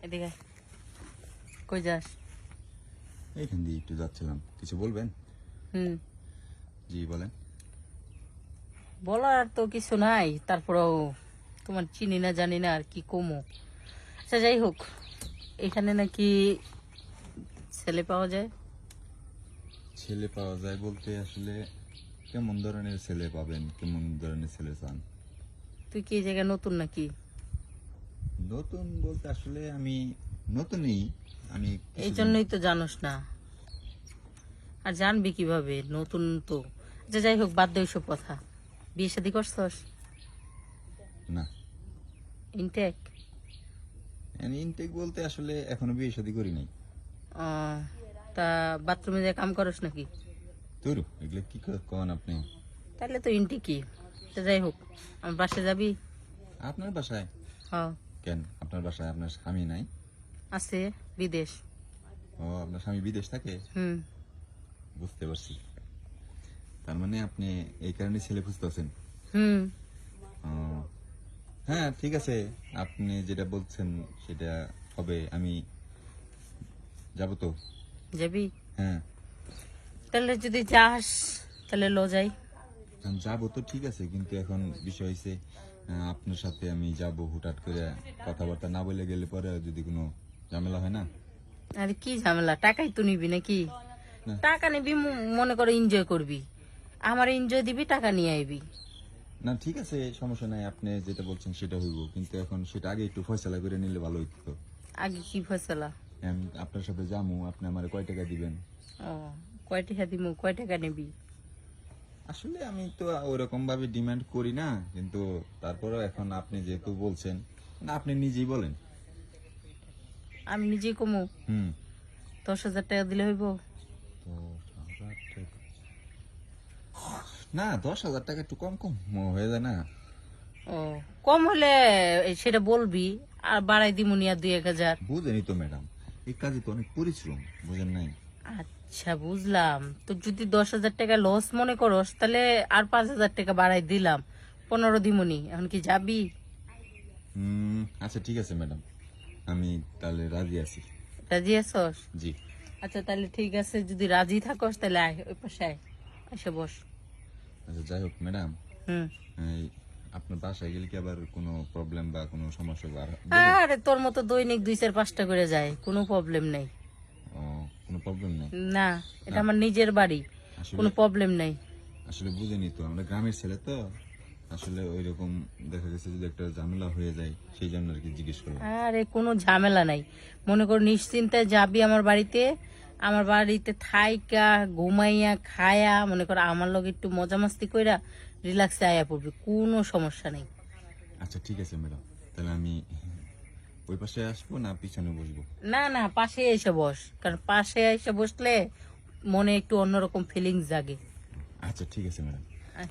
এদিকে কই যাস? এইখান দিয়ে একটু যাচ্ছিলাম, কিছু বলবেন? হুম, জি বলেন। বলার তো কিছু নাই, তারপরেও তোমার চিনি না জানি না আর কি কমো। আচ্ছা যাই হোক, এখানে নাকি ছেলে পাওয়া যায়। ছেলে পাওয়া যায় বলতে আসলে কেমন ধরনের ছেলে পাবেন, কেমন ধরনের ছেলে চান? তুই কি এই জায়গায় নতুন নাকি? নতুন বলতে আসলে আমি নতুনই, আমি এই কিছুদিন। জন্যই তো জানোস না, আর জানবি কিভাবে নতুন তো। আচ্ছা যাই হোক, বাদ দে ওইসব কথা। বিয়ে শাদী করছস? না, ইনটেক? ইনটেক বলতে আসলে এখনো বিয়ে শাদী করি নাই। তা বাথরুমে যে কাম করস নাকি? তোর এগুলো কি কন আপনি? তাহলে তো ইনটেকই। তা যাই হোক, আমার বাসে যাবি? আপনার বাসায়? হ্যাঁ, কেন আপনার বাসায় আপনার স্বামী নাই? আছে, বিদেশ। ও, আপনার স্বামী বিদেশ থাকে? হুম, বুঝতে পারছি। তার মানে আপনি এই কারণে ছেলে খুঁজতেছেন? হুম। ও, হ্যাঁ ঠিক আছে, আপনি যেটা বলছেন সেটা হবে। আমি যাব তো। যাবি? হ্যাঁ, তাহলে যদি যাস তাহলে লো যাই। আমি যাবো তো, ঠিক আছে, কিন্তু এখন বিষয় হয়েছে আপনার সাথে আমি যাব হুটহাট করে কথাবার্তা না বলে গেলে পরে যদি কোনো ঝামেলা হয় না। আরে কি ঝামেলা, টাকাই তো নিবি নাকি? না। টাকা নিবি, মনে করো এনজয় করবি, আমার এনজয় দিবি, টাকা নিয়ে আইবি। না ঠিক আছে, সমস্যা নাই, আপনি যেটা বলছেন সেটা হইব, কিন্তু এখন সেটা আগে একটু ফয়সালা করে নিলে ভালো হইতো। আগে কি ফয়সালা? আমি আপনার সাথে যাবো, আপনি আমার কয় টাকা দিবেন? ও, কয় টাকা দিমু, কয় টাকা নিবি? আসলে আমি তো ওরকম ভাবে ডিমান্ড করি না, কিন্তু তারপরেও এখন আপনি যেহেতু বলছেন, না আপনি নিজেই বলেন। আমি নিজেই কমু। হুম। 10,000 টাকা দিলে হইব? 10,000 টাকা? না, 10,000 টাকা একটু কম কম হয়ে যায় না? ও, কম হলে সেটা বলবি, আর বাড়াই দিমুনি আর 2-1 হাজার। বুঝেনি তো ম্যাডাম, এই কাজে তো অনেক পরিশ্রম, বুঝেন নাই? আচ্ছা বুঝলাম, তো যদি 10,000 টাকা লস মনে করস তাহলে আর 5,000 টাকা বাড়াই দিলাম, 15 দিমুনি। এখন কি যাবি? আচ্ছা ঠিক আছে ম্যাডাম, আমি তাহলে রাজি আছি। রাজি আছস? জি। আচ্ছা তাহলে ঠিক আছে, যদি রাজি থাকস তাহলে আয়, ওই পাশে আয়, এসে বস। আচ্ছা যাই হোক ম্যাডাম, হুম। এই আপনার বাসায় গেলে কি আবার কোনো প্রবলেম বা কোনো সমস্যা বা আরে তোর মতো দৈনিক 2-4-5টা করে যায়, কোনো প্রবলেম নেই। কোনো প্রবলেম নেই? না, এটা না, আমার নিজের বাড়ি, আসলে কোনো প্রবলেম নেই। আসলে বুঝেনি তো, আমরা গ্রামের ছেলে তো, আসলে ওই রকম দেখা গেছে যদি একটা ঝামেলা হয়ে যায় সেই জন্য আর কি জিজ্ঞেস করলাম। আরে কোনো ঝামেলা নাই, মনে কর নিশ্চিন্তায় যাবি আমার বাড়িতে। আমার বাড়িতে থাইকা ঘুমাইয়া খায়া, মনে কর আমার লগে একটু মজা মাস্তি কইরা রিল্যাক্সে আয়া পড়বি, কোনো সমস্যা নেই। আচ্ছা ঠিক আছে ম্যাডাম, তাহলে আমি ওই পাশে আসবো না পিছনে বসবো? না না, পাশে এসে বস, কারণ পাশে এসে বসলে মনে একটু অন্যরকম ফিলিংস জাগে। আচ্ছা ঠিক আছে ম্যাডাম। আয়।